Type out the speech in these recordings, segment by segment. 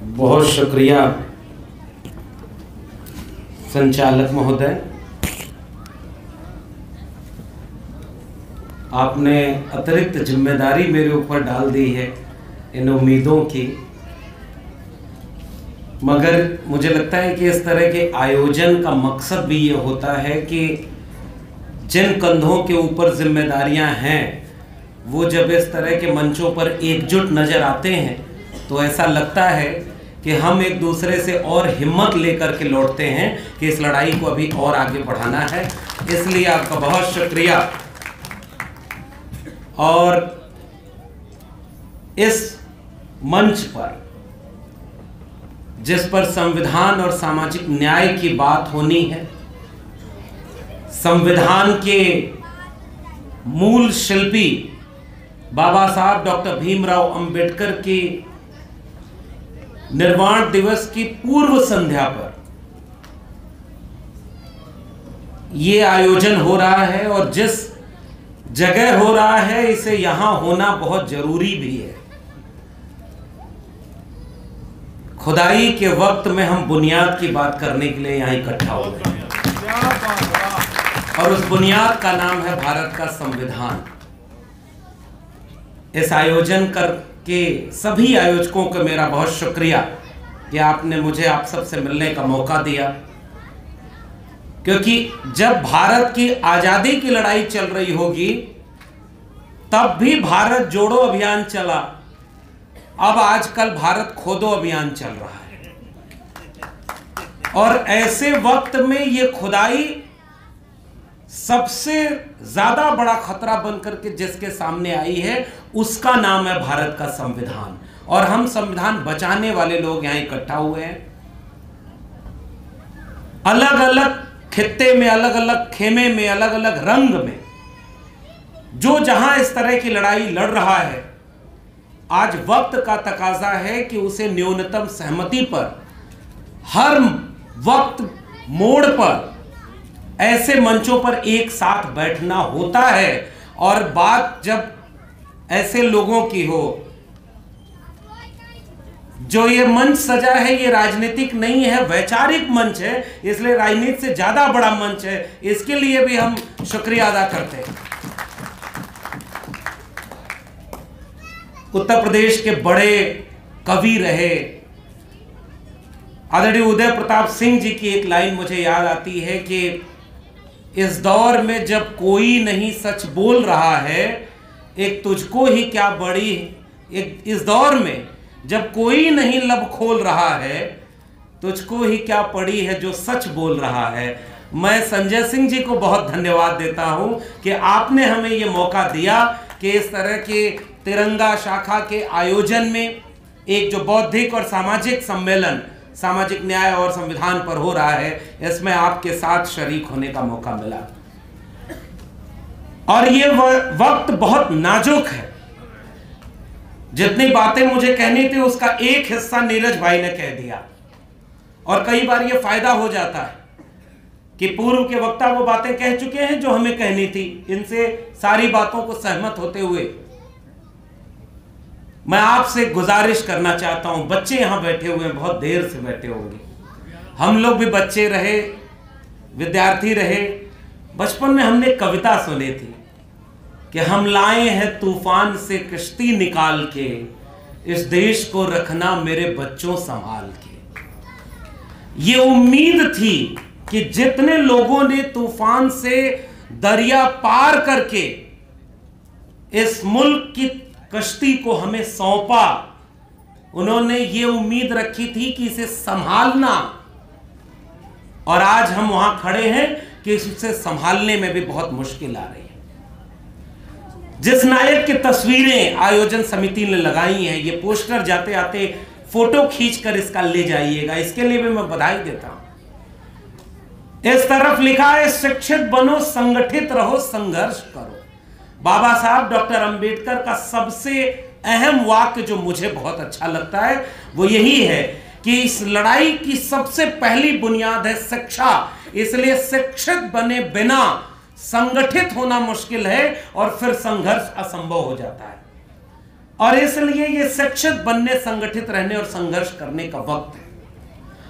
बहुत शुक्रिया संचालक महोदय, आपने अतिरिक्त जिम्मेदारी मेरे ऊपर डाल दी है इन उम्मीदों की। मगर मुझे लगता है कि इस तरह के आयोजन का मकसद भी ये होता है कि जिन कंधों के ऊपर जिम्मेदारियां हैं वो जब इस तरह के मंचों पर एकजुट नज़र आते हैं तो ऐसा लगता है कि हम एक दूसरे से और हिम्मत लेकर के लौटते हैं कि इस लड़ाई को अभी और आगे बढ़ाना है। इसलिए आपका बहुत शुक्रिया। और इस मंच पर जिस पर संविधान और सामाजिक न्याय की बात होनी है, संविधान के मूल शिल्पी बाबा साहब डॉक्टर भीमराव अंबेडकर की निर्वाण दिवस की पूर्व संध्या पर यह आयोजन हो रहा है और जिस जगह हो रहा है इसे यहां होना बहुत जरूरी भी है। खुदाई के वक्त में हम बुनियाद की बात करने के लिए यहां इकट्ठा हो गए और उस बुनियाद का नाम है भारत का संविधान। इस आयोजन करके सभी आयोजकों को मेरा बहुत शुक्रिया कि आपने मुझे आप सबसे मिलने का मौका दिया, क्योंकि जब भारत की आजादी की लड़ाई चल रही होगी तब भी भारत जोड़ो अभियान चला, अब आजकल भारत खोदो अभियान चल रहा है। और ऐसे वक्त में ये खुदाई सबसे ज्यादा बड़ा खतरा बनकर के जिसके सामने आई है उसका नाम है भारत का संविधान। और हम संविधान बचाने वाले लोग यहां इकट्ठा हुए हैं, अलग अलग खित्ते में, अलग अलग खेमे में, अलग अलग रंग में, जो जहां इस तरह की लड़ाई लड़ रहा है। आज वक्त का तकाजा है कि उसे न्यूनतम सहमति पर हर वक्त मोड़ पर ऐसे मंचों पर एक साथ बैठना होता है। और बात जब ऐसे लोगों की हो, जो ये मंच सजा है ये राजनीतिक नहीं है, वैचारिक मंच है, इसलिए राजनीति से ज्यादा बड़ा मंच है, इसके लिए भी हम शुक्रिया अदा करते हैं। उत्तर प्रदेश के बड़े कवि रहे आदरणीय उदय प्रताप सिंह जी की एक लाइन मुझे याद आती है कि इस दौर में जब कोई नहीं सच बोल रहा है, एक तुझको ही क्या बड़ी, इस दौर में जब कोई नहीं लब खोल रहा है, तुझको ही क्या पड़ी है जो सच बोल रहा है। मैं संजय सिंह जी को बहुत धन्यवाद देता हूं कि आपने हमें यह मौका दिया कि इस तरह के तिरंगा शाखा के आयोजन में एक जो बौद्धिक और सामाजिक सम्मेलन सामाजिक न्याय और संविधान पर हो रहा है, इसमें आपके साथ शरीक होने का मौका मिला। और ये वक्त बहुत नाजुक है। जितनी बातें मुझे कहनी थी उसका एक हिस्सा नीरज भाई ने कह दिया, और कई बार ये फायदा हो जाता है कि पूर्व के वक्ता वो बातें कह चुके हैं जो हमें कहनी थी। इनसे सारी बातों को सहमत होते हुए मैं आपसे गुजारिश करना चाहता हूं, बच्चे यहां बैठे हुए हैं, बहुत देर से बैठे होंगे, हम लोग भी बच्चे रहे, विद्यार्थी रहे। बचपन में हमने कविता सुनी थी कि हम लाए हैं तूफान से कश्ती निकाल के, इस देश को रखना मेरे बच्चों संभाल के। ये उम्मीद थी कि जितने लोगों ने तूफान से दरिया पार करके इस मुल्क की कश्ती को हमें सौंपा, उन्होंने ये उम्मीद रखी थी कि इसे संभालना, और आज हम वहां खड़े हैं कि इसे संभालने में भी बहुत मुश्किल आ रही है। जिस नायक की तस्वीरें आयोजन समिति ने लगाई हैं, ये पोस्टर जाते आते फोटो खींचकर इसका ले जाइएगा, इसके लिए भी मैं बधाई देता हूं। इस तरफ लिखा है शिक्षित बनो, संगठित रहो, संघर्ष करो। बाबा साहब डॉक्टर अंबेडकर का सबसे अहम वाक्य जो मुझे बहुत अच्छा लगता है वो यही है कि इस लड़ाई की सबसे पहली बुनियाद है शिक्षा, इसलिए शिक्षित बने बिना संगठित होना मुश्किल है और फिर संघर्ष असंभव हो जाता है। और इसलिए ये शिक्षित बनने, संगठित रहने और संघर्ष करने का वक्त है।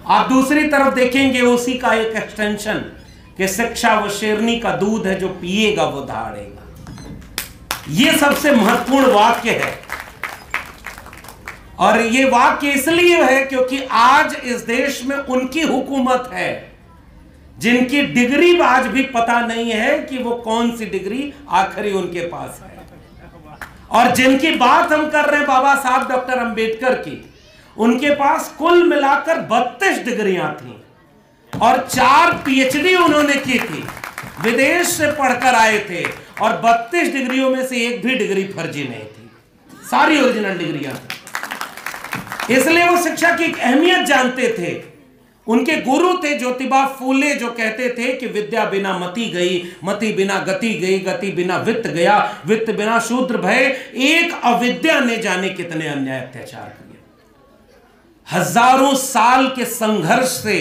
आप दूसरी तरफ देखेंगे उसी का एक एक्सटेंशन कि शिक्षा वो शेरनी का दूध है, जो पिएगा वो दहाड़ेगा। ये सबसे महत्वपूर्ण वाक्य है, और ये वाक्य इसलिए है क्योंकि आज इस देश में उनकी हुकूमत है जिनकी डिग्री आज भी पता नहीं है कि वो कौन सी डिग्री आखिरी उनके पास है। और जिनकी बात हम कर रहे हैं बाबा साहब डॉक्टर अंबेडकर की, उनके पास कुल मिलाकर 32 डिग्रियां थी और 4 पीएचडी उन्होंने की थी, विदेश से पढ़कर आए थे, और 32 डिग्रियों में से एक भी डिग्री फर्जी नहीं थी, सारी ओरिजिनल डिग्रियां थी। इसलिए वो शिक्षा की अहमियत जानते थे। उनके गुरु थे ज्योतिबा फूले, जो कहते थे कि विद्या बिना मति गई, मति बिना गति गई, गति बिना वित्त गया, वित्त बिना शूद्र भय, एक अविद्या ने जाने कितने अन्याय अत्याचार किए। हजारों साल के संघर्ष से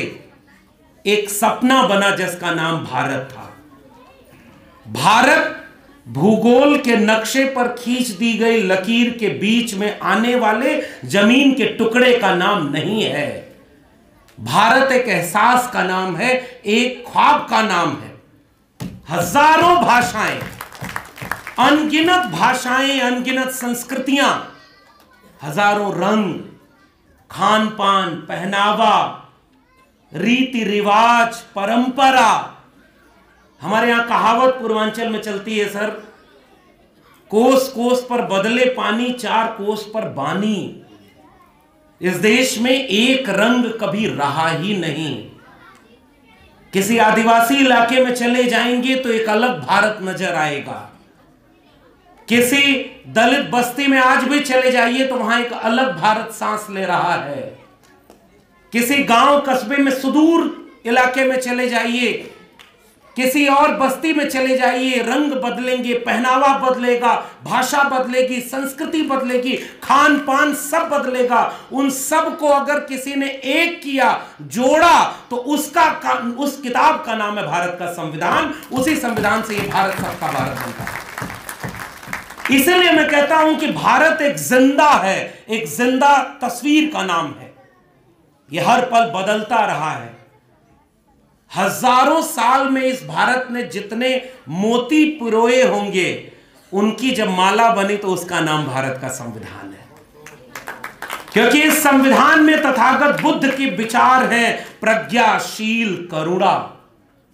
एक सपना बना जिसका नाम भारत था। भारत भूगोल के नक्शे पर खींच दी गई लकीर के बीच में आने वाले जमीन के टुकड़े का नाम नहीं है। भारत एक एहसास का नाम है, एक ख्वाब का नाम है। हजारों भाषाएं, अनगिनत संस्कृतियां, हजारों रंग, खान पान, पहनावा, रीति रिवाज, परंपरा। हमारे यहां कहावत पूर्वांचल में चलती है सर, कोस कोस पर बदले पानी, 4 कोस पर बानी। इस देश में एक रंग कभी रहा ही नहीं। किसी आदिवासी इलाके में चले जाएंगे तो एक अलग भारत नजर आएगा। किसी दलित बस्ती में आज भी चले जाइए तो वहां एक अलग भारत सांस ले रहा है। किसी गांव कस्बे में, सुदूर इलाके में चले जाइए, किसी और बस्ती में चले जाइए, रंग बदलेंगे, पहनावा बदलेगा, भाषा बदलेगी, संस्कृति बदलेगी, खान पान सब बदलेगा। उन सब को अगर किसी ने एक किया, जोड़ा, तो उस किताब का नाम है भारत का संविधान। उसी संविधान से ये भारत सबका भारत बनता है। इसलिए मैं कहता हूं कि भारत एक जिंदा है, एक जिंदा तस्वीर का नाम है। यह हर पल बदलता रहा है। हजारों साल में इस भारत ने जितने मोती पिरोए होंगे, उनकी जब माला बनी तो उसका नाम भारत का संविधान है। क्योंकि इस संविधान में तथागत बुद्ध के विचार हैं, प्रज्ञाशील करुणा।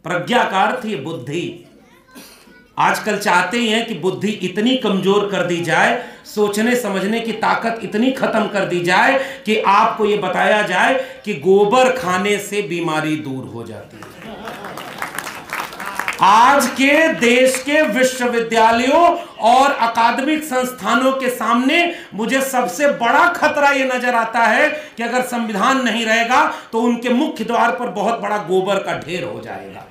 प्रज्ञा का अर्थ ये बुद्धि। आजकल चाहते ही हैं कि बुद्धि इतनी कमजोर कर दी जाए, सोचने समझने की ताकत इतनी खत्म कर दी जाए कि आपको यह बताया जाए कि गोबर खाने से बीमारी दूर हो जाती है। आज के देश के विश्वविद्यालयों और अकादमिक संस्थानों के सामने मुझे सबसे बड़ा खतरा यह नजर आता है कि अगर संविधान नहीं रहेगा तो उनके मुख्य द्वार पर बहुत बड़ा गोबर का ढेर हो जाएगा।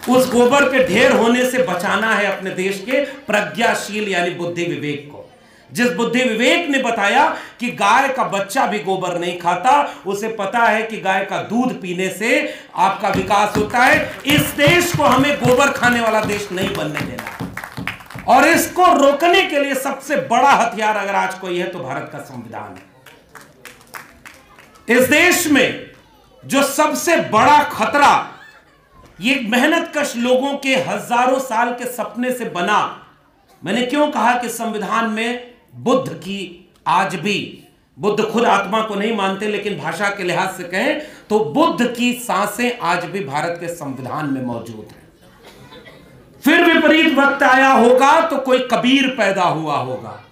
उस गोबर के ढेर होने से बचाना है अपने देश के प्रज्ञाशील यानी बुद्धि विवेक को। जिस बुद्धि विवेक ने बताया कि गाय का बच्चा भी गोबर नहीं खाता, उसे पता है कि गाय का दूध पीने से आपका विकास होता है। इस देश को हमें गोबर खाने वाला देश नहीं बनने देना, और इसको रोकने के लिए सबसे बड़ा हथियार अगर आज कोई है तो भारत का संविधान है। इस देश में जो सबसे बड़ा खतरा ये मेहनतकश लोगों के हजारों साल के सपने से बना। मैंने क्यों कहा कि संविधान में बुद्ध की आज भी, बुद्ध खुद आत्मा को नहीं मानते लेकिन भाषा के लिहाज से कहें तो बुद्ध की सांसें आज भी भारत के संविधान में मौजूद है। फिर विपरीत वक्त आया होगा तो कोई कबीर पैदा हुआ होगा।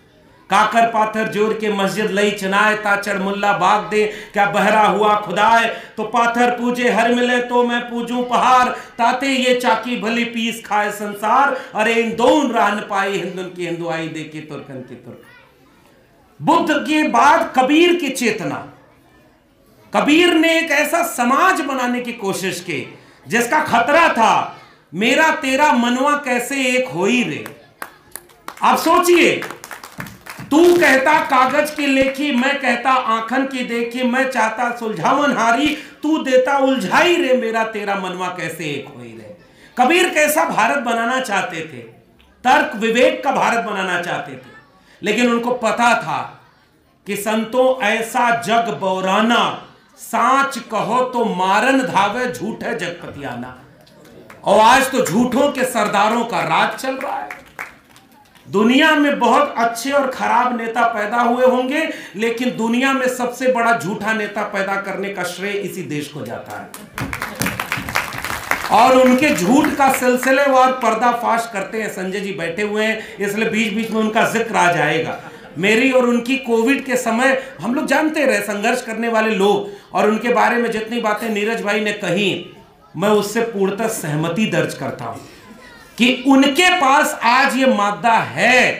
काकर पाथर जोड़ के मस्जिद लई चनाए, ताचड़ मुल्ला बाग दे, क्या बहरा हुआ खुदाए, तो पाथर पूजे हर मिले तो मैं पूजूं पहाड़, ताते ये चाकी भली पीस खाए संसार, अरे इन दोन राह न पाई हिंदुन की हिंदुआई देखी तुर्कन की तुर्क। बुद्ध के बाद कबीर की चेतना। कबीर ने एक ऐसा समाज बनाने की कोशिश की जिसका खतरा था, मेरा तेरा मनवा कैसे एक हो ही रे। आप सोचिए, तू कहता कागज की लेखी, मैं कहता आंखन की देखी, मैं चाहता सुलझावन हारी, तू देता उलझाई रे, मेरा तेरा मनवा कैसे एक होई रे। कबीर कैसा भारत बनाना चाहते थे? तर्क विवेक का भारत बनाना चाहते थे। लेकिन उनको पता था कि संतों ऐसा जग बौराना, साच कहो तो मारन धावे झूठे जगपतियाना। और आज तो झूठों के सरदारों का राज चल रहा है। दुनिया में बहुत अच्छे और खराब नेता पैदा हुए होंगे, लेकिन दुनिया में सबसे बड़ा झूठा नेता पैदा करने का श्रेय इसी देश को जाता है। और उनके झूठ का सिलसिलेवार पर्दाफाश करते हैं। संजय जी बैठे हुए हैं, इसलिए बीच बीच में उनका जिक्र आ जाएगा। मेरी और उनकी कोविड के समय हम लोग जानते रहे, संघर्ष करने वाले लोग, और उनके बारे में जितनी बातें नीरज भाई ने कही, मैं उससे पूर्णतः सहमति दर्ज करता हूं कि उनके पास आज ये मादा है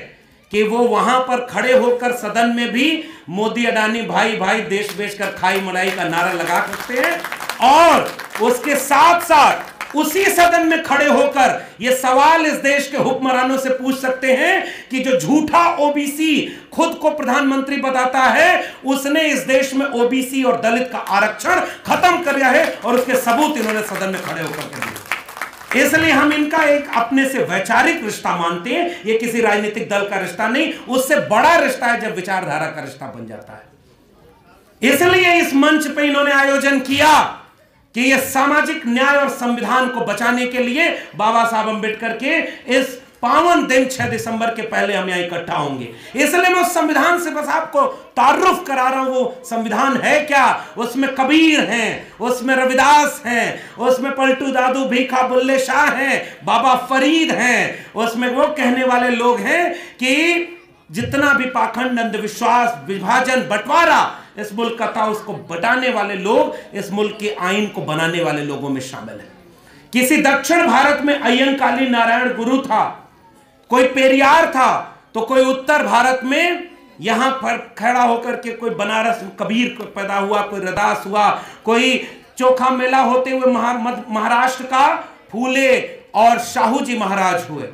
कि वो वहां पर खड़े होकर सदन में भी मोदी अडानी भाई भाई देश बेचकर खाई मलाई का नारा लगा सकते हैं, और उसके साथ साथ उसी सदन में खड़े होकर ये सवाल इस देश के हुक्मरानों से पूछ सकते हैं कि जो झूठा ओबीसी खुद को प्रधानमंत्री बताता है, उसने इस देश में ओबीसी और दलित का आरक्षण खत्म कर दिया है, और उसके सबूत इन्होंने सदन में खड़े होकर के दिए। इसलिए हम इनका एक अपने से वैचारिक रिश्ता मानते हैं, ये किसी राजनीतिक दल का रिश्ता नहीं, उससे बड़ा रिश्ता है जब विचारधारा का रिश्ता बन जाता है। इसलिए इस मंच पे इन्होंने आयोजन किया कि ये सामाजिक न्याय और संविधान को बचाने के लिए बाबा साहब अंबेडकर के इस पावन दिन 6 दिसंबर के पहले हम यहां इकट्ठा होंगे। इसलिए मैं उस संविधान से बस आपको तारुफ करा रहा हूं। वो संविधान है क्या? उसमें कबीर हैं, उसमें रविदास हैं, उसमें पलटू दादू भीखा बुल्ले शाह हैं, बाबा फरीद हैं। उसमें वो कहने वाले लोग हैं कि जितना भी पाखंड, अंधविश्वास, विभाजन, बंटवारा इस मुल्क का था, उसको बटाने वाले लोग इस मुल्क के आईन को बनाने वाले लोगों में शामिल है। किसी दक्षिण भारत में अय्यंकाली नारायण गुरु था, कोई पेरियार था, तो कोई उत्तर भारत में यहां पर खड़ा होकर के कोई बनारस कबीर पैदा हुआ, कोई रदास हुआ, कोई चोखा मेला होते हुए महाराष्ट्र का फूले और शाहू जी महाराज हुए।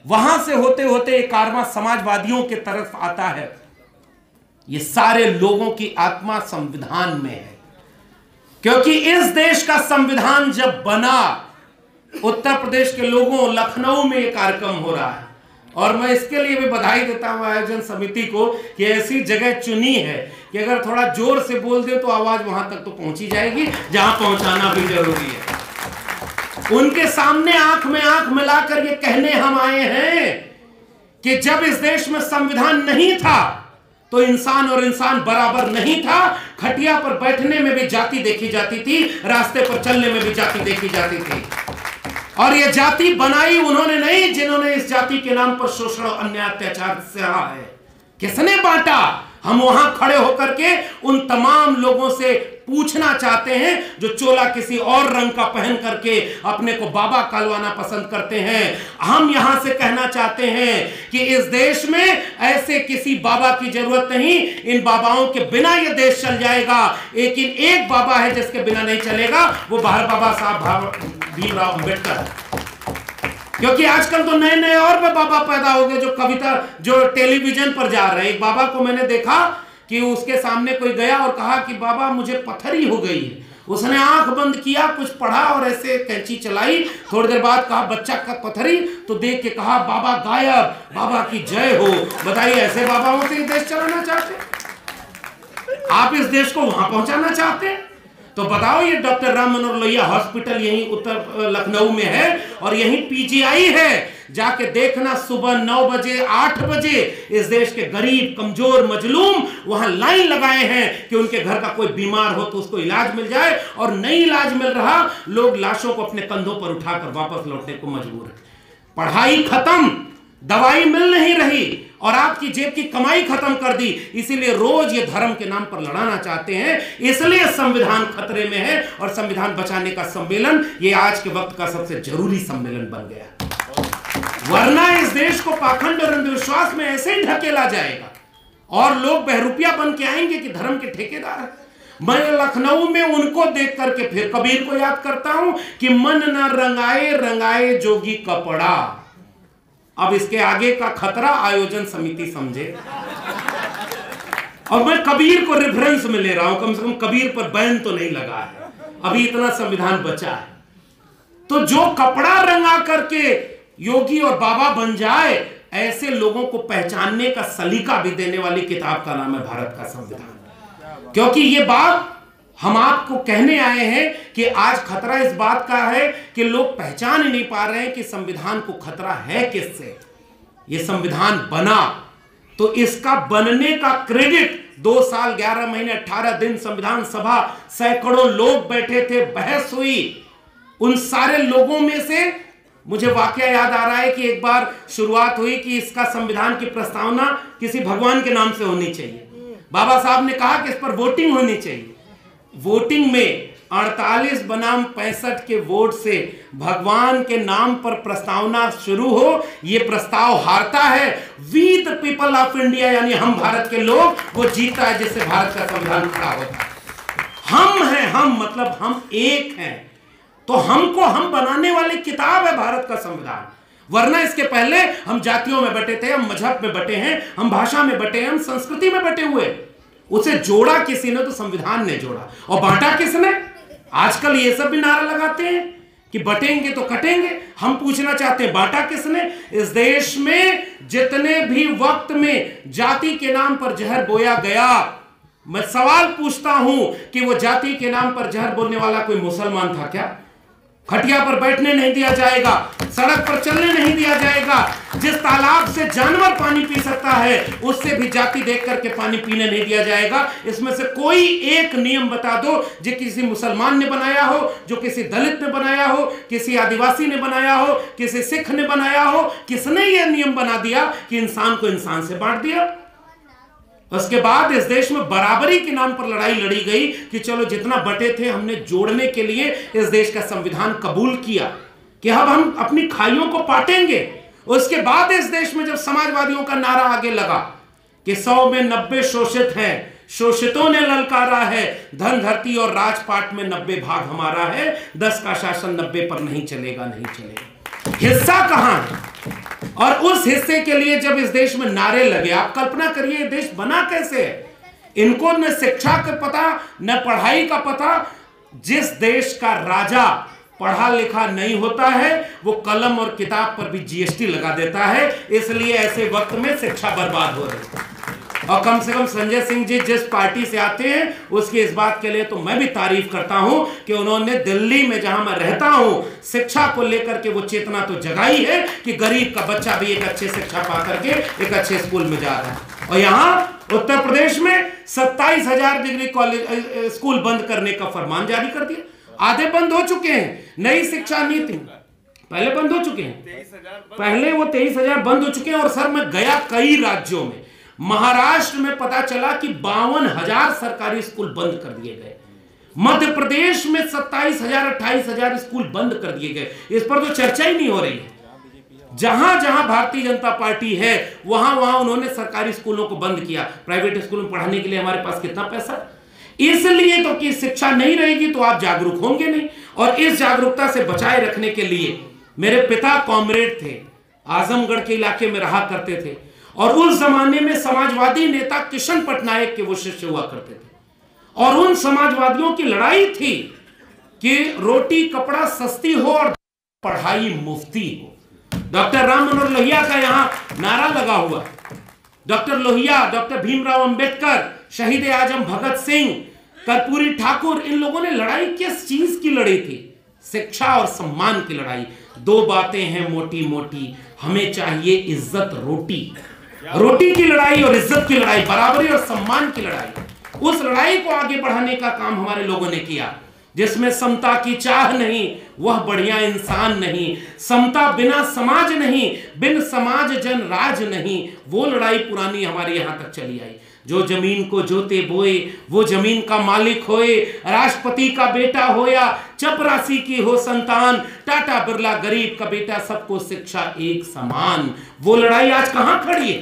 वहां से होते होते एक कारवां समाजवादियों के तरफ आता है। ये सारे लोगों की आत्मा संविधान में है, क्योंकि इस देश का संविधान जब बना, उत्तर प्रदेश के लोगों, लखनऊ में यह कार्यक्रम हो रहा है, और मैं इसके लिए भी बधाई देता हूं आयोजन समिति को कि ऐसी जगह चुनी है कि अगर थोड़ा जोर से बोल दे तो आवाज वहां तक तो पहुंची जाएगी जहां पहुंचाना भी जरूरी है। उनके सामने आंख में आंख मिलाकर ये कहने हम आए हैं कि जब इस देश में संविधान नहीं था तो इंसान और इंसान बराबर नहीं था। खटिया पर बैठने में भी जाति देखी जाती थी, रास्ते पर चलने में भी जाति देखी जाती थी। और ये जाति बनाई उन्होंने नहीं जिन्होंने इस जाति के नाम पर शोषण और अन्याय अत्याचार सहा है। किसने बांटा? हम वहां खड़े होकर के उन तमाम लोगों से पूछना चाहते हैं जो चोला किसी और रंग का पहन करके अपने को बाबा कहलवाना पसंद करते हैं। हम यहां से कहना चाहते हैं कि इस देश में ऐसे किसी बाबा की जरूरत नहीं। इन बाबाओं के बिना यह देश चल जाएगा, लेकिन एक बाबा है जिसके बिना नहीं चलेगा, वो बाहर बाबा साहब भीमराव अंबेडकर। क्योंकि आजकल तो नए नए और भी बाबा पैदा हो गए जो कविता, जो टेलीविजन पर जा रहे हैं। एक बाबा को मैंने देखा कि उसके सामने कोई गया और कहा कि बाबा मुझे पथरी हो गई है। उसने आंख बंद किया, कुछ पढ़ा और ऐसे कैंची चलाई। थोड़ी देर बाद कहा बच्चा का पथरी, तो देख के कहा बाबा गायब, बाबा की जय हो। बताइए, ऐसे बाबाओं से देश चलाना चाहते? आप इस देश को वहां पहुंचाना चाहते हैं? तो बताओ, ये डॉक्टर राम मनोहर लोहिया हॉस्पिटल यहीं उत्तर लखनऊ में है और यहीं पीजीआई है। जाके देखना, सुबह 9 बजे 8 बजे इस देश के गरीब, कमजोर, मजलूम वहां लाइन लगाए हैं कि उनके घर का कोई बीमार हो तो उसको इलाज मिल जाए, और नहीं इलाज मिल रहा, लोग लाशों को अपने कंधों पर उठाकर वापस लौटने को मजबूर है। पढ़ाई खत्म, दवाई मिल नहीं रही, और आपकी जेब की कमाई खत्म कर दी। इसीलिए रोज ये धर्म के नाम पर लड़ाना चाहते हैं। इसलिए संविधान खतरे में है, और संविधान बचाने का सम्मेलन ये आज के वक्त का सबसे जरूरी सम्मेलन बन गया। वरना इस देश को पाखंड और अंधविश्वास में ऐसे ही ढकेला जाएगा और लोग बहरूपिया बन के आएंगे कि धर्म के ठेकेदार हैं। मैं लखनऊ में उनको देख करके फिर कबीर को याद करता हूं कि मन न रंगाए रंगाए जोगी कपड़ा। अब इसके आगे का खतरा आयोजन समिति समझे। और मैं कबीर को रेफरेंस में ले रहा हूं, कम से कम कबीर पर बैन तो नहीं लगा है, अभी इतना संविधान बचा है। तो जो कपड़ा रंगा करके योगी और बाबा बन जाए, ऐसे लोगों को पहचानने का सलीका भी देने वाली किताब का नाम है भारत का संविधान। क्योंकि ये बात हम आपको कहने आए हैं कि आज खतरा इस बात का है कि लोग पहचान ही नहीं पा रहे हैं कि संविधान को खतरा है किससे। ये संविधान बना तो इसका बनने का क्रेडिट 2 साल 11 महीने 18 दिन संविधान सभा, सैकड़ों लोग बैठे थे, बहस हुई। उन सारे लोगों में से मुझे वाकया याद आ रहा है कि एक बार शुरुआत हुई कि इसका संविधान की प्रस्तावना किसी भगवान के नाम से होनी चाहिए। बाबा साहब ने कहा कि इस पर वोटिंग होनी चाहिए। वोटिंग में 48 बनाम 65 के वोट से भगवान के नाम पर प्रस्तावना शुरू हो, यह प्रस्ताव हारता है। We the people of India, यानी हम भारत के लोग, वो जीता है जिससे भारत का संविधान खड़ा होता है। हम हैं, हम मतलब हम एक हैं। तो हमको हम बनाने वाली किताब है भारत का संविधान। वरना इसके पहले हम जातियों में बटे थे, हम मजहब में बटे हैं, हम भाषा में बटे हैं, हम संस्कृति में बटे हुए। उसे जोड़ा किसी ने तो संविधान ने जोड़ा। और बांटा किसने? आजकल ये सब भी नारा लगाते हैं कि बटेंगे तो कटेंगे। हम पूछना चाहते हैं बांटा किसने? इस देश में जितने भी वक्त में जाति के नाम पर जहर बोया गया, मैं सवाल पूछता हूं कि वो जाति के नाम पर जहर बोलने वाला कोई मुसलमान था क्या? खटिया पर बैठने नहीं दिया जाएगा, सड़क पर चलने नहीं दिया जाएगा। जिस तालाब से जानवर पानी पी सकता है उससे भी जाति देख करके पानी पीने नहीं दिया जाएगा। इसमें से कोई एक नियम बता दो जो किसी मुसलमान ने बनाया हो, जो किसी दलित ने बनाया हो, किसी आदिवासी ने बनाया हो, किसी सिख ने बनाया हो। किसने यह नियम बना दिया कि इंसान को इंसान से बांट दिया? उसके बाद इस देश में बराबरी के नाम पर लड़ाई लड़ी गई कि चलो जितना बटे थे हमने जोड़ने के लिए इस देश का संविधान कबूल किया कि अब हम अपनी खाइयों को पाटेंगे। उसके बाद इस देश में जब समाजवादियों का नारा आगे लगा कि 100 में 90 शोषित हैं, शोषितों ने ललकारा है, धन धरती और राजपाट में 90 भाग हमारा है, 10 का शासन 90 पर नहीं चलेगा, नहीं चलेगा। हिस्सा कहां है? और उस हिस्से के लिए जब इस देश में नारे लगे, आप कल्पना करिए ये देश बना कैसे है। इनको न शिक्षा का पता, न पढ़ाई का पता। जिस देश का राजा पढ़ा लिखा नहीं होता है वो कलम और किताब पर भी जीएसटी लगा देता है। इसलिए ऐसे वक्त में शिक्षा बर्बाद हो रही है। और कम से कम संजय सिंह जी जिस पार्टी से आते हैं उसकी इस बात के लिए तो मैं भी तारीफ करता हूं कि उन्होंने दिल्ली में जहां मैं रहता हूं शिक्षा को लेकर के वो चेतना तो जगाई है कि गरीब का बच्चा भी एक अच्छे शिक्षा पा करके एक अच्छे स्कूल में जा रहा है। और यहां उत्तर प्रदेश में 27,000 डिग्री कॉलेज स्कूल बंद करने का फरमान जारी कर दिया। आधे बंद हो चुके हैं। नई शिक्षा नीति पहले बंद हो चुके हैं, पहले वो 23,000 बंद हो चुके हैं। और सर मैं गया कई राज्यों में, महाराष्ट्र में पता चला कि 52,000 सरकारी स्कूल बंद कर दिए गए। मध्य प्रदेश में 27,000 28,000 स्कूल बंद कर दिए गए। इस पर तो चर्चा ही नहीं हो रही है। जहां जहां भारतीय जनता पार्टी है वहां वहां उन्होंने सरकारी स्कूलों को बंद किया। प्राइवेट स्कूल में पढ़ाने के लिए हमारे पास कितना पैसा? इसलिए तो कि शिक्षा नहीं रहेगी तो आप जागरूक होंगे नहीं। और इस जागरूकता से बचाए रखने के लिए मेरे पिता कॉमरेड थे, आजमगढ़ के इलाके में रहा करते थे। और उस जमाने में समाजवादी नेता किशन पटनायक के वो शिष्य हुआ करते थे। और उन समाजवादियों की लड़ाई थी कि रोटी कपड़ा सस्ती हो और पढ़ाई मुफ्ती हो। डॉक्टर राम मनोहर लोहिया का यहां नारा लगा हुआ। डॉक्टर लोहिया, डॉक्टर भीमराव अंबेडकर, शहीद आजम भगत सिंह, कर्पूरी ठाकुर, इन लोगों ने लड़ाई किस चीज की लड़ी थी? शिक्षा और सम्मान की लड़ाई। 2 बातें हैं मोटी मोटी, हमें चाहिए इज्जत रोटी। रोटी की लड़ाई और इज्जत की लड़ाई, बराबरी और सम्मान की लड़ाई। उस लड़ाई को आगे बढ़ाने का काम हमारे लोगों ने किया। जिसमें समता की चाह नहीं वह बढ़िया इंसान नहीं, समता बिना समाज नहीं, बिन समाज जन राज नहीं, वो लड़ाई पुरानी हमारे यहां तक चली आई। जो जमीन को जोते बोए वो जमीन का मालिक होए, राष्ट्रपति का बेटा होया, चपरासी की हो संतान, टाटा बिरला गरीब का बेटा, सबको शिक्षा एक समान। वो लड़ाई आज कहां खड़ी है?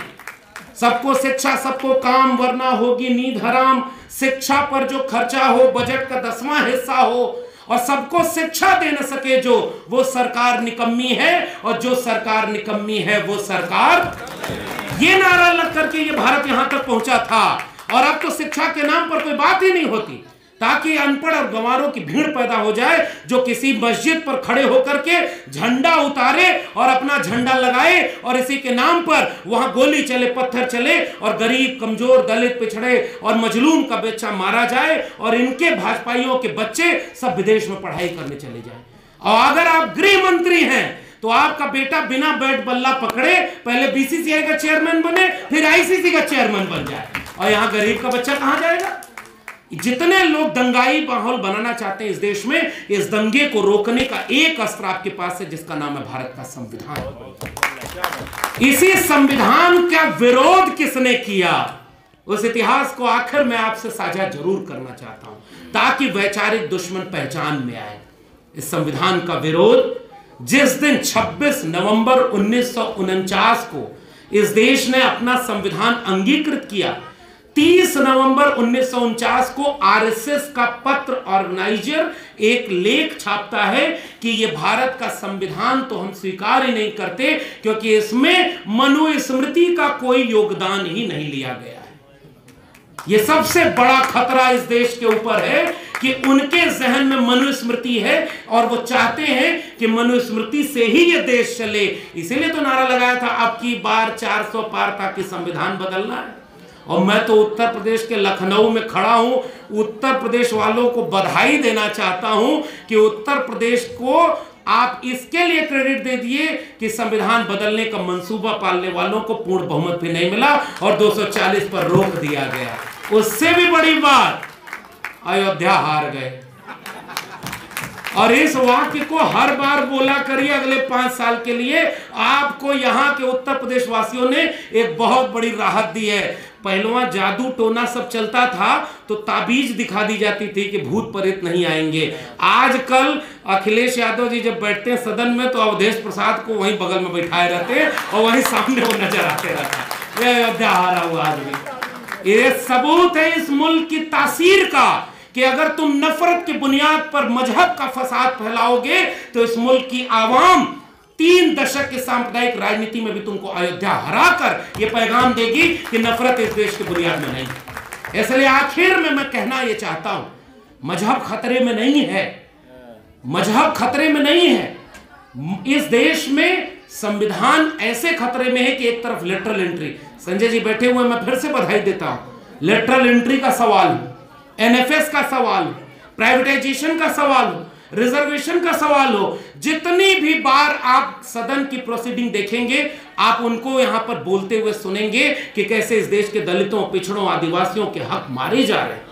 सबको शिक्षा सबको काम वरना होगी नींद हराम। शिक्षा पर जो खर्चा हो बजट का 10वां हिस्सा हो और सबको शिक्षा दे न सके जो, वो सरकार निकम्मी है। और जो सरकार निकम्मी है वो सरकार। ये नारा लग करके ये भारत यहां तक पहुंचा था। और अब तो शिक्षा के नाम पर कोई बात ही नहीं होती। ताकि अनपढ़ और गंवारों की भीड़ पैदा हो जाए जो किसी मस्जिद पर खड़े होकर के झंडा उतारे और अपना झंडा लगाए और इसी के नाम पर वहां गोली चले, पत्थर चले और गरीब, कमजोर, दलित, पिछड़े और मजलूम का बच्चा मारा जाए और इनके भाजपाइयों के बच्चे सब विदेश में पढ़ाई करने चले जाए। और अगर आप गृह मंत्री हैं तो आपका बेटा बिना बैट बल्ला पकड़े पहले बीसीसीआई का चेयरमैन बने, फिर आईसीसी का चेयरमैन बन जाए, और यहां गरीब का बच्चा कहां जाएगा? जितने लोग दंगाई माहौल बनाना चाहते हैं इस देश में, इस दंगे को रोकने का एक अस्त्र आपके पास है जिसका नाम है भारत का संविधान। इसी संविधान का विरोध किसने किया, उस इतिहास को आखिर में आपसे साझा जरूर करना चाहता हूं ताकि वैचारिक दुश्मन पहचान में आए। इस संविधान का विरोध जिस दिन 26 नवंबर 1949 को इस देश ने अपना संविधान अंगीकृत किया, 30 नवंबर 1949 को आरएसएस का पत्र ऑर्गेनाइजर एक लेख छापता है कि यह भारत का संविधान तो हम स्वीकार ही नहीं करते क्योंकि इसमें मनुस्मृति का कोई योगदान ही नहीं लिया गया है। यह सबसे बड़ा खतरा इस देश के ऊपर है कि उनके जहन में मनुस्मृति है और वो चाहते हैं कि मनुस्मृति से ही ये देश चले। इसीलिए तो नारा लगाया था अब की बार 400 पार ताकि संविधान बदलना है। और मैं तो उत्तर प्रदेश के लखनऊ में खड़ा हूं, उत्तर प्रदेश वालों को बधाई देना चाहता हूं कि उत्तर प्रदेश को आप इसके लिए क्रेडिट दे दिए कि संविधान बदलने का मंसूबा पालने वालों को पूर्ण बहुमत भी नहीं मिला और 240 पर रोक दिया गया। उससे भी बड़ी बात, अयोध्या हार गए। और इस वाक्य को हर बार बोला करिए अगले 5 साल के लिए। आपको यहां के उत्तर प्रदेश वासियों ने एक बहुत बड़ी राहत दी है। पहलवा जादू टोना सब चलता था तो ताबीज दिखा दी जाती थी कि भूत प्रेत नहीं आएंगे। आजकल अखिलेश यादव जी जब बैठते हैं सदन में तो अवधेश प्रसाद को वहीं बगल में बैठाए रहते हैं और वहीं सामने वो नजर आते रहता है। अयोध्या हारा हुआ आदमी। ये सबूत है इस मुल्क की तासीर का कि अगर तुम नफरत की बुनियाद पर मजहब का फसाद फैलाओगे तो इस मुल्क की आवाम 3 दशक के सांप्रदायिक राजनीति में भी तुमको अयोध्या हराकर यह पैगाम देगी कि नफरत इस देश की बुनियाद में नहीं है। इसलिए आखिर में मैं कहना यह चाहता हूं, मजहब खतरे में नहीं है, मजहब खतरे में नहीं है। इस देश में संविधान ऐसे खतरे में है कि एक तरफ लेटरल एंट्री, संजय जी बैठे हुए, मैं फिर से बधाई देता हूं, लेटरल एंट्री का सवाल हो, एनएफएस का सवाल हो, प्राइवेटाइजेशन का सवाल हो, रिजर्वेशन का सवाल हो, जितनी भी बार आप सदन की प्रोसीडिंग देखेंगे आप उनको यहां पर बोलते हुए सुनेंगे कि कैसे इस देश के दलितों, पिछड़ों, आदिवासियों के हक मारे जा रहे हैं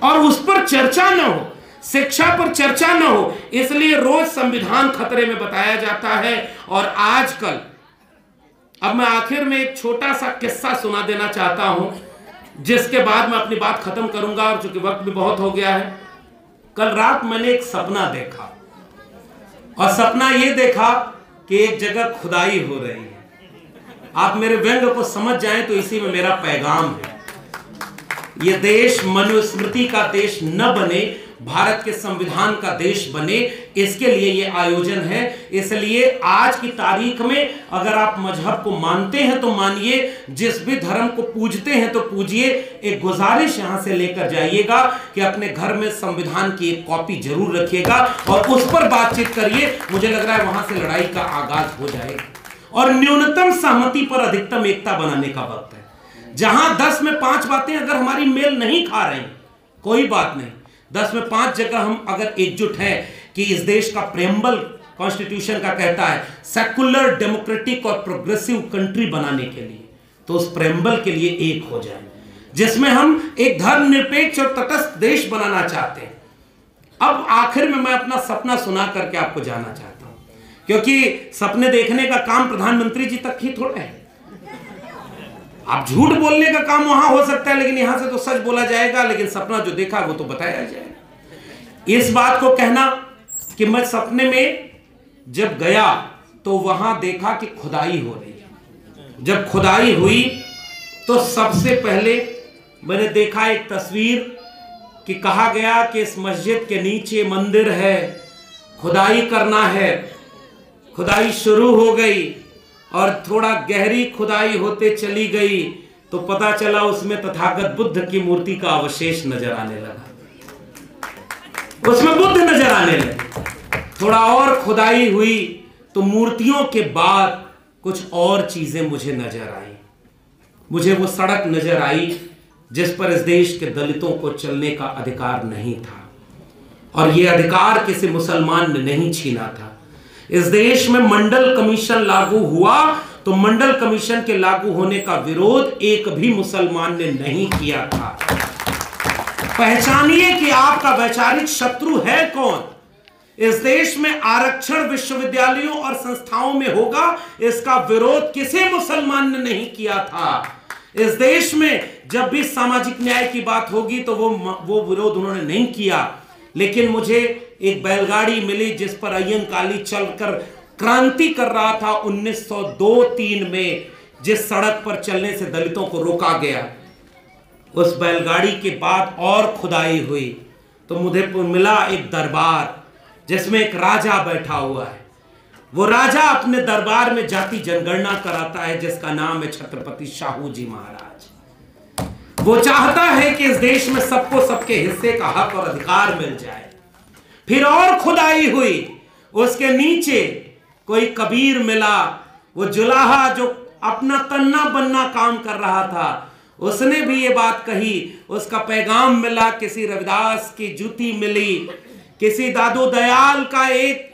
और उस पर चर्चा न हो, शिक्षा पर चर्चा न हो। इसलिए रोज संविधान खतरे में बताया जाता है। और आजकल अब मैं आखिर में एक छोटा सा किस्सा सुना देना चाहता हूं जिसके बाद मैं अपनी बात खत्म करूंगा और चूंकि वक्त भी बहुत हो गया है। कल रात मैंने एक सपना देखा और सपना यह देखा कि एक जगह खुदाई हो रही है। आप मेरे व्यंग को समझ जाएं तो इसी में मेरा पैगाम है। यह देश मनुस्मृति का देश न बने, भारत के संविधान का देश बने, इसके लिए यह आयोजन है। इसलिए आज की तारीख में अगर आप मजहब को मानते हैं तो मानिए, जिस भी धर्म को पूजते हैं तो पूजिए। एक गुजारिश यहां से लेकर जाइएगा कि अपने घर में संविधान की एक कॉपी जरूर रखिएगा और उस पर बातचीत करिए। मुझे लग रहा है वहां से लड़ाई का आगाज हो जाएगा और न्यूनतम सहमति पर अधिकतम एकता बनाने का वक्त है। जहां 10 में 5 बातें अगर हमारी मेल नहीं खा रही, कोई बात नहीं, 10 में 5 जगह हम अगर एकजुट हैं कि इस देश का प्रेम्बल कॉन्स्टिट्यूशन का कहता है सेकुलर, डेमोक्रेटिक और प्रोग्रेसिव कंट्री बनाने के लिए, तो उस प्रेम्बल के लिए एक हो जाए जिसमें हम एक धर्मनिरपेक्ष और तटस्थ देश बनाना चाहते हैं। अब आखिर में मैं अपना सपना सुना करके आपको जाना चाहता हूं, क्योंकि सपने देखने का काम प्रधानमंत्री जी तक ही थोड़ा है। आप झूठ बोलने का काम वहां हो सकता है लेकिन यहां से तो सच बोला जाएगा, लेकिन सपना जो देखा वो तो बताया जाएगा। इस बात को कहना कि मैं सपने में जब गया तो वहां देखा कि खुदाई हो रही है। जब खुदाई हुई तो सबसे पहले मैंने देखा एक तस्वीर कि कहा गया कि इस मस्जिद के नीचे मंदिर है, खुदाई करना है। खुदाई शुरू हो गई और थोड़ा गहरी खुदाई होते चली गई तो पता चला उसमें तथागत बुद्ध की मूर्ति का अवशेष नजर आने लगा। उसमें बुद्ध नजर आने लगे। थोड़ा और खुदाई हुई तो मूर्तियों के बाद कुछ और चीजें मुझे नजर आई। मुझे वो सड़क नजर आई जिस पर इस देश के दलितों को चलने का अधिकार नहीं था, और ये अधिकार किसी मुसलमान ने नहीं छीना था। इस देश में मंडल कमीशन लागू हुआ तो मंडल कमीशन के लागू होने का विरोध एक भी मुसलमान ने नहीं किया था। पहचानिए कि आपका वैचारिक शत्रु है कौन। इस देश में आरक्षण विश्वविद्यालयों और संस्थाओं में होगा, इसका विरोध किसी मुसलमान ने नहीं किया था। इस देश में जब भी सामाजिक न्याय की बात होगी तो वो विरोध उन्होंने नहीं किया। लेकिन मुझे एक बैलगाड़ी मिली जिस पर अय्यंकाली चलकर क्रांति कर रहा था 1902-3 में, जिस सड़क पर चलने से दलितों को रोका गया। उस बैलगाड़ी के बाद और खुदाई हुई तो मुझे मिला एक दरबार जिसमें एक राजा बैठा हुआ है। वो राजा अपने दरबार में जाति जनगणना कराता है जिसका नाम है छत्रपति शाहू जी महाराज। वो चाहता है कि इस देश में सबको सबके हिस्से का हक और अधिकार मिल जाए। फिर और खुदाई हुई, उसके नीचे कोई कबीर मिला, वो जुलाहा जो अपना तन्ना बन्ना काम कर रहा था, उसने भी ये बात कही। उसका पैगाम मिला, किसी रविदास की जूती मिली, किसी दादू दयाल का एक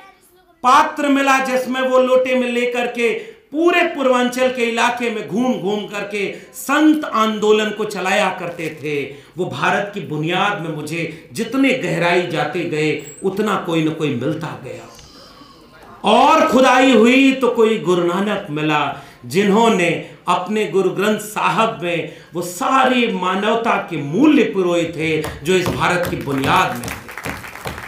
पात्र मिला जिसमें वो लोटे में लेकर के पूरे पूर्वांचल के इलाके में घूम घूम करके संत आंदोलन को चलाया करते थे। वो भारत की बुनियाद में मुझे जितने गहराई जाते गए उतना कोई न कोई मिलता गया। और खुदाई हुई तो कोई गुरु नानक मिला जिन्होंने अपने गुरु ग्रंथ साहब में वो सारी मानवता के मूल्य पिरोए थे जो इस भारत की बुनियाद में थे।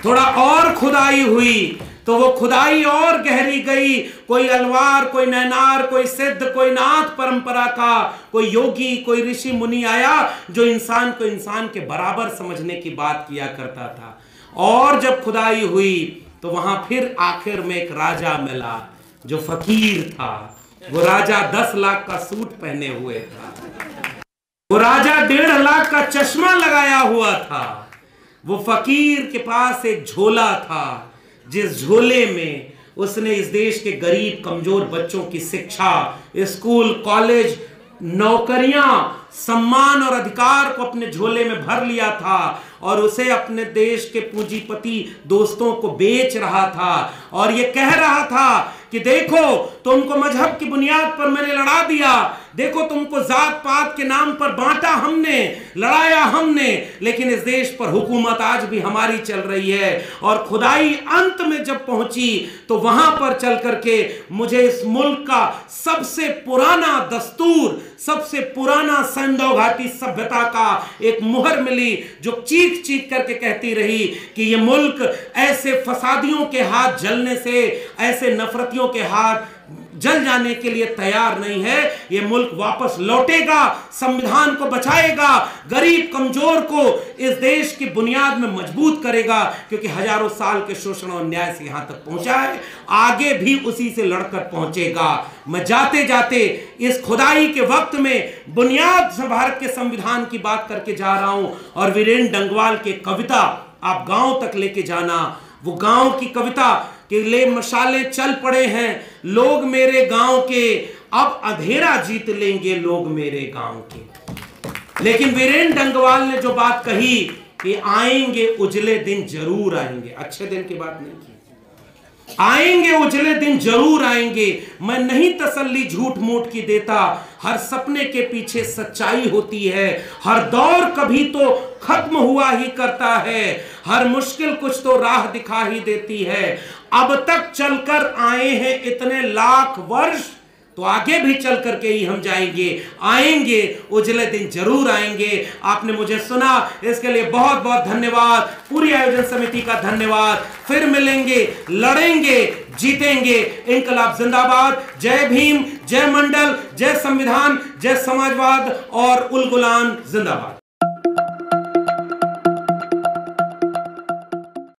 थोड़ा और खुदाई हुई तो वो खुदाई और गहरी गई। कोई अलवार, कोई नैनार, कोई सिद्ध, कोई नाथ परंपरा का कोई योगी, कोई ऋषि मुनि आया जो इंसान को इंसान के बराबर समझने की बात किया करता था। और जब खुदाई हुई तो वहां फिर आखिर में एक राजा मिला जो फकीर था। वो राजा 10 लाख का सूट पहने हुए था। वो राजा 1.5 लाख का चश्मा लगाया हुआ था। वो फकीर के पास एक झोला था जिस झोले में उसने इस देश के गरीब कमजोर बच्चों की शिक्षा, स्कूल, कॉलेज, नौकरियां, सम्मान और अधिकार को अपने झोले में भर लिया था और उसे अपने देश के पूंजीपति दोस्तों को बेच रहा था और यह कह रहा था कि देखो तुमको मजहब की बुनियाद पर मैंने लड़ा दिया, देखो तुमको जात पात के नाम पर बांटा हमने, लड़ाया हमने, लेकिन इस देश पर हुकूमत आज भी हमारी चल रही है। और खुदाई अंत में जब पहुंची तो वहां पर चल करके मुझे इस मुल्क का सबसे पुराना दस्तूर, सबसे पुराना सिंधु घाटी सभ्यता का एक मुहर मिली जो चीख चीख करके कहती रही कि ये मुल्क ऐसे फसादियों के हाथ जलने से, ऐसे नफरतियों के हाथ जल जाने के लिए तैयार नहीं है। ये मुल्क वापस लौटेगा, संविधान को बचाएगा, गरीब कमजोर को इस देश की बुनियाद में मजबूत करेगा, क्योंकि हजारों साल के शोषण और अन्याय से यहां तक पहुंचा है, आगे भी उसी से लड़कर पहुंचेगा। मैं जाते जाते इस खुदाई के वक्त में बुनियाद से भारत के संविधान की बात करके जा रहा हूं और वीरेंद्र डंगवाल की कविता आप गांव तक लेके जाना। वो गांव की कविता कि ले मशाले चल पड़े हैं लोग मेरे गांव के, अब अंधेरा जीत लेंगे लोग मेरे गांव के। लेकिन वीरेंद्र डंगवाल ने जो बात कही कि आएंगे उजले दिन जरूर आएंगे, अच्छे दिन की बात नहीं की, आएंगे उजले दिन जरूर आएंगे। मैं नहीं तसल्ली झूठ मूठ की देता, हर सपने के पीछे सच्चाई होती है, हर दौर कभी तो खत्म हुआ ही करता है, हर मुश्किल कुछ तो राह दिखा ही देती है। अब तक चलकर आए हैं इतने लाख वर्ष, तो आगे भी चल करके ही हम जाएंगे, आएंगे उजले दिन जरूर आएंगे। आपने मुझे सुना, इसके लिए बहुत बहुत धन्यवाद। पूरी आयोजन समिति का धन्यवाद। फिर मिलेंगे, लड़ेंगे, जीतेंगे। इनकलाब जिंदाबाद। जय भीम, जय मंडल, जय संविधान, जय समाजवाद और उल गुलाम जिंदाबाद।